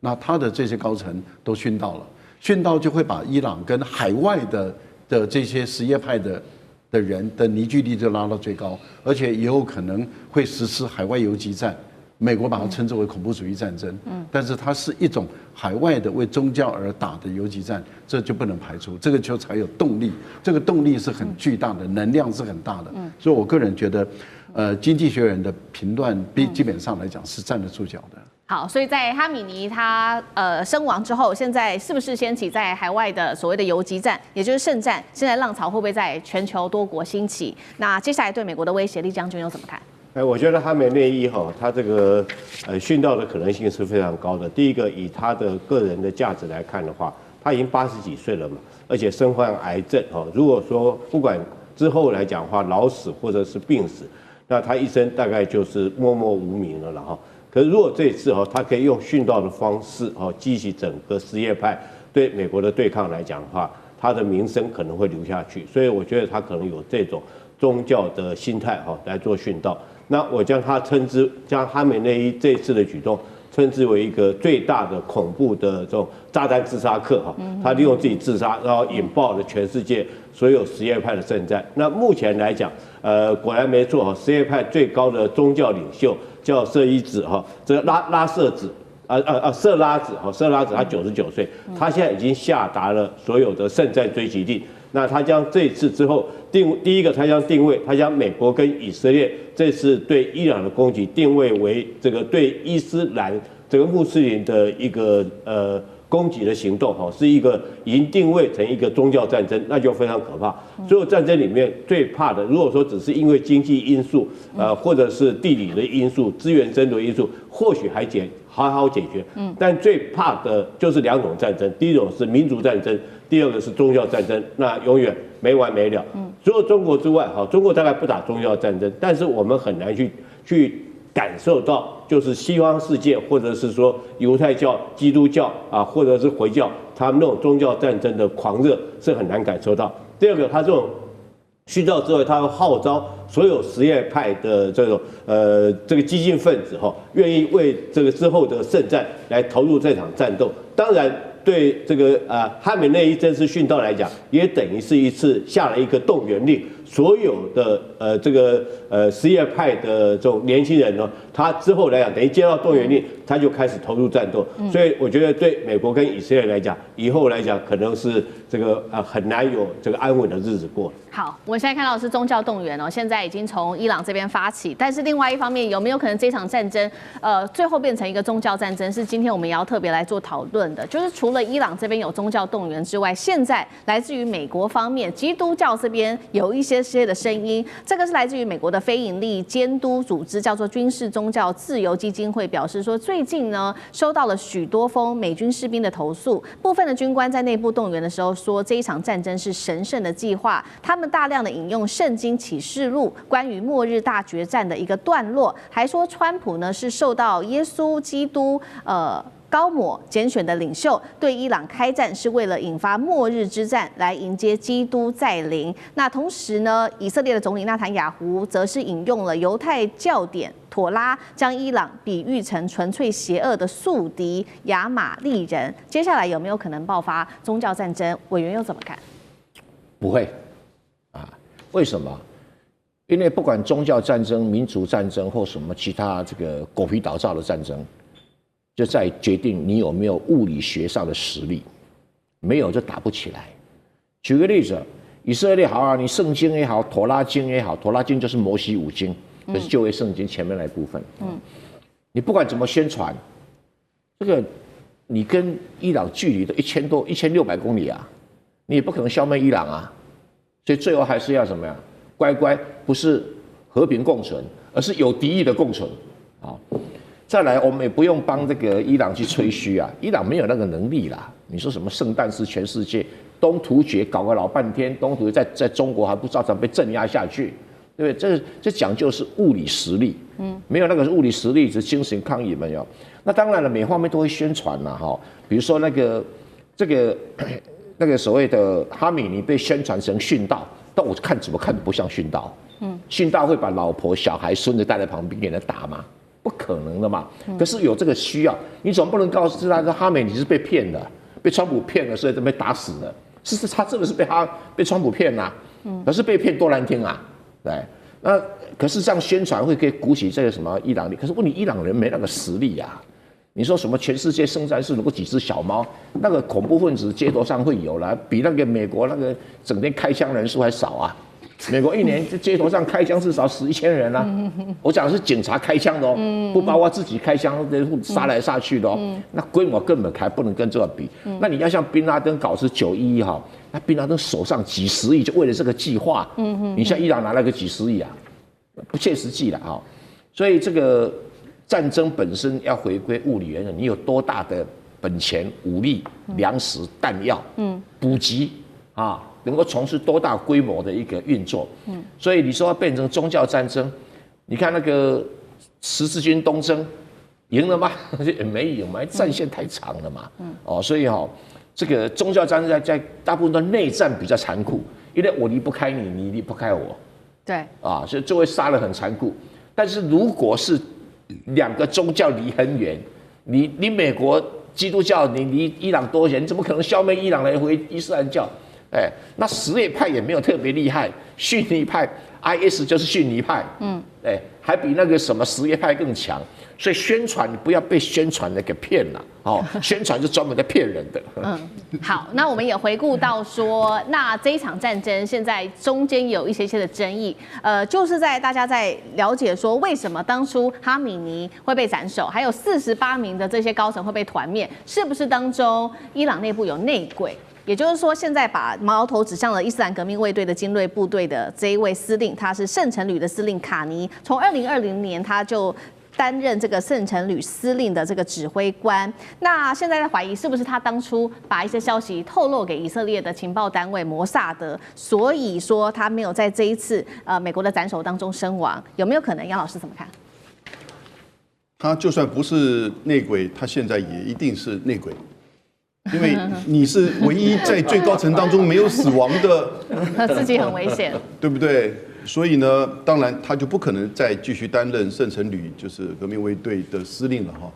那他的这些高层都殉道了，殉道就会把伊朗跟海外的这些什叶派的人的凝聚力就拉到最高，而且也有可能会实施海外游击战。美国把它称之为恐怖主义战争，但是它是一种海外的为宗教而打的游击战，这就不能排除，这个就才有动力，这个动力是很巨大的，能量是很大的。所以我个人觉得，经济学人的评断基本上来讲是站得住脚的。好，所以在哈米尼他身亡之后，现在是不是掀起在海外的所谓的游击战，也就是圣战？现在浪潮会不会在全球多国兴起？那接下来对美国的威胁，厉将军又怎么看？我觉得哈梅内伊他这个殉道的可能性是非常高的。第一个，以他的个人的价值来看的话，他已经80几岁了嘛，而且身患癌症如果说不管之后来讲的话，老死或者是病死，那他一生大概就是默默无名了哈。可是如果这一次他可以用殉道的方式激起整个什叶派对美国的对抗来讲的话，他的名声可能会留下去。所以我觉得他可能有这种宗教的心态来做殉道。那我将哈梅内伊这次的举动称之为一个最大的恐怖的这种炸弹自杀客他利用自己自杀，然后引爆了全世界所有什叶派的圣战。那目前来讲，果然没错什叶派最高的宗教领袖叫摄伊子这个拉瑟子色拉子他99岁，他现在已经下达了所有的圣战追击令。那他将这一次之后第一个，他将定位，他将美国跟以色列这次对伊朗的攻击定位为这个对伊斯兰这个穆斯林的一个攻击的行动是一个已经定位成一个宗教战争，那就非常可怕。所有战争里面最怕的，如果说只是因为经济因素或者是地理的因素、资源争夺因素，或许还好解决。但最怕的就是2种战争，第一种是民族战争，第二个是宗教战争，那永远没完没了。除了中国之外，中国大概不打宗教战争，但是我们很难去感受到，就是西方世界或者是说犹太教、基督教或者是回教，他们那种宗教战争的狂热是很难感受到。第二个，他这种殉道之后，他会号召所有什叶派的这种这个激进分子愿意为这个之后的圣战来投入这场战斗。当然，对这个哈梅内伊这次殉道来讲，也等于是一次下了一个动员令，所有的这个什叶派的这种年轻人呢，他之后来讲，等于接到动员令，他就开始投入战斗。所以我觉得对美国跟以色列来讲，以后来讲可能是这个很难有这个安稳的日子过。好，我现在看到的是宗教动员现在已经从伊朗这边发起，但是另外一方面，有没有可能这场战争最后变成一个宗教战争？是今天我们也要特别来做讨论的，就是除了伊朗这边有宗教动员之外，现在来自于美国方面，基督教这边有一些些的声音。这个是来自于美国的非营利监督组织，叫做军事宗教自由基金会，表示说最近呢收到了许多封美军士兵的投诉，部分的军官在内部动员的时候说这一场战争是神圣的计划，他们大量的引用圣经启示录关于末日大决战的一个段落，还说川普呢是受到耶稣基督高抹拣选的领袖，对伊朗开战是为了引发末日之战，来迎接基督再临。那同时呢，以色列的总理纳坦雅胡则是引用了犹太教典妥拉，将伊朗比喻成纯粹邪恶的宿敌亚玛力人。接下来有没有可能爆发宗教战争？委员又怎么看？不会啊？为什么？因为不管宗教战争、民族战争或什么其他这个狗皮倒灶的战争，就在决定你有没有物理学上的实力，没有就打不起来。举个例子，以色列好啊，你圣经也好，妥拉经也好，妥拉经就是摩西五经，就是旧约圣经前面那一部分。你不管怎么宣传，这个你跟伊朗距离都1600公里啊，你也不可能消灭伊朗啊。所以最后还是要什么呀？乖乖，不是和平共存，而是有敌意的共存啊。再来，我们也不用帮这个伊朗去吹嘘啊，伊朗没有那个能力啦。你说什么圣诞是全世界东突厥搞个老半天，东突厥在中国还不照常被镇压下去，对不对？这讲究是物理实力，没有那个物理实力，只是精神抗议没有。那当然了，每方面都会宣传啦，哈，比如说那个所谓的哈米尼被宣传成殉道，但我怎么看都不像殉道，殉道会把老婆、小孩、孙子带在旁边给人打吗？不可能的嘛，可是有这个需要，你总不能告诉他说哈梅尼是被骗的，被川普骗了，所以被打死了。是他真的是被川普骗啦，可是被骗多难听啊，对。那可是这样宣传可以鼓起这个什么伊朗力，可是问题伊朗人没那个实力啊。你说什么全世界圣战士如果几只小猫，那个恐怖分子街头上会有了，比那个美国那个整天开枪人数还少啊。美国一年街头上开枪至少死1000人啊！我讲的是警察开枪的哦，不包括自己开枪杀来杀去的哦。那规模根本还不能跟这个比。那你要像宾拉登搞是911哈，那宾拉登手上几十亿就为了这个计划，你像伊朗拿了个几十亿啊，不切实际了啊。所以这个战争本身要回归物理原理，你有多大的本钱、武力、粮食、弹药，补给啊。能够从事多大规模的一个运作，所以你说要变成宗教战争，你看那个十字军东征，赢了吗？也没赢嘛，战线太长了嘛，所以这个宗教战争在大部分的内战比较残酷，因为我离不开你，你离不开我，对，所以就会杀得很残酷。但是如果是两个宗教离很远，你美国基督教你离伊朗多远，你怎么可能消灭伊朗来回伊斯兰教？那什叶派也没有特别厉害，逊尼派 IS 就是逊尼派，还比那个什么什叶派更强。所以宣传你不要被宣传的给骗了，宣传是专门在骗人的。好，那我们也回顾到说，那这一场战争现在中间有一些的争议，就是在大家在了解说为什么当初哈米尼会被斩首，还有48名的这些高层会被团灭，是不是当中伊朗内部有内鬼？也就是说，现在把矛头指向了伊斯兰革命卫队的精锐部队的这一位司令，他是圣城旅的司令卡尼。从2020年他就担任这个圣城旅司令的这个指挥官。那现在在怀疑是不是他当初把一些消息透露给以色列的情报单位摩萨德，所以说他没有在这一次美国的斩首当中身亡，有没有可能？杨老师怎么看？他就算不是内鬼，他现在也一定是内鬼。因为你是唯一在最高层当中没有死亡的，自己很危险，对不对？所以呢，当然他就不可能再继续担任圣城旅就是革命卫队的司令了哈。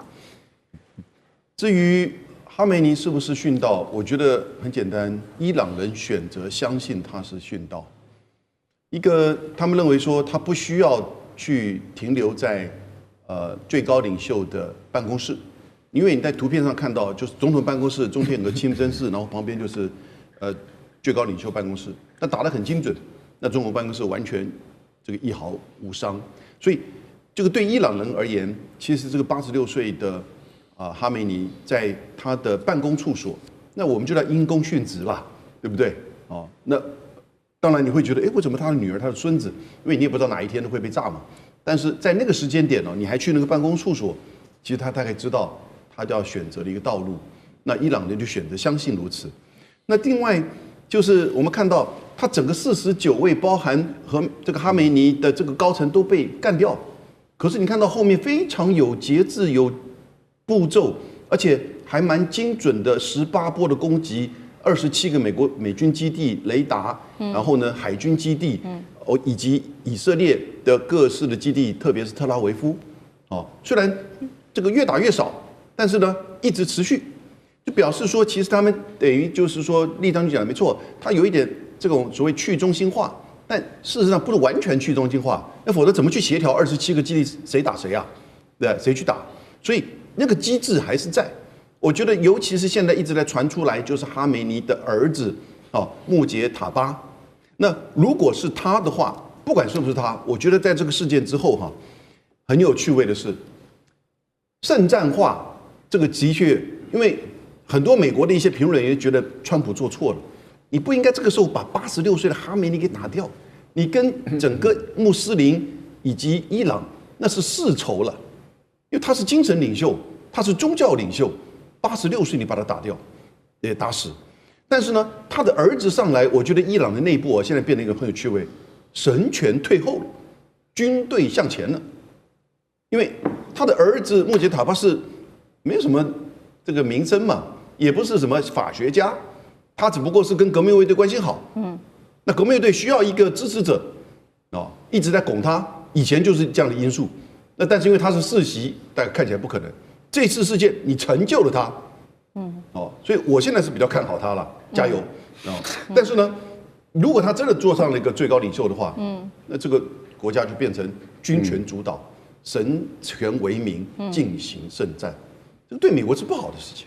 至于哈梅尼是不是殉道，我觉得很简单，伊朗人选择相信他是殉道。他们认为说他不需要去停留在最高领袖的办公室。因为你在图片上看到，就是总统办公室中间有个清真寺，然后旁边就是最高领袖办公室，那打得很精准。那总统办公室完全这个一毫无伤，所以这个对伊朗人而言，其实这个86岁的哈梅尼在他的办公处所，那我们就叫因公殉职啦，对不对？那当然你会觉得，为什么他的女儿、他的孙子？因为你也不知道哪一天会被炸嘛。但是在那个时间点呢，你还去那个办公处所，其实他大概知道他就要选择的一个道路。那伊朗人就选择相信如此。那另外就是我们看到，他整个49位，包含和这个哈梅尼的这个高层都被干掉。可是你看到后面非常有节制、有步骤，而且还蛮精准的18波的攻击，27个美军基地、雷达，然后呢海军基地，以及以色列的各式的基地，特别是特拉维夫，虽然这个越打越少，但是呢一直持续，就表示说其实他们等于就是说，立章就讲的没错，他有一点这种所谓去中心化，但事实上不是完全去中心化，那否则怎么去协调27个基地谁打谁啊？对，谁去打？所以那个机制还是在。我觉得，尤其是现在一直在传出来，就是哈梅尼的儿子穆杰塔巴。那如果是他的话，不管是不是他，我觉得在这个事件之后很有趣味的是，圣战化这个的确，因为很多美国的一些评论员觉得川普做错了，你不应该这个时候把86岁的哈梅尼给打掉，你跟整个穆斯林以及伊朗那是世仇了，因为他是精神领袖，他是宗教领袖。86岁你把他打掉，也打死。但是呢，他的儿子上来，我觉得伊朗的内部现在变得一个很有趣味，神权退后了，军队向前了。因为他的儿子穆杰塔巴是没有什么这个名声嘛，也不是什么法学家，他只不过是跟革命卫队关系好。那革命卫队需要一个支持者一直在拱他，以前就是这样的因素。那但是因为他是世袭，但看起来不可能。这次事件你成就了他，所以我现在是比较看好他了，加油但是呢，如果他真的坐上了一个最高领袖的话，那这个国家就变成军权主导、神权为民进行圣战，这个对美国是不好的事情。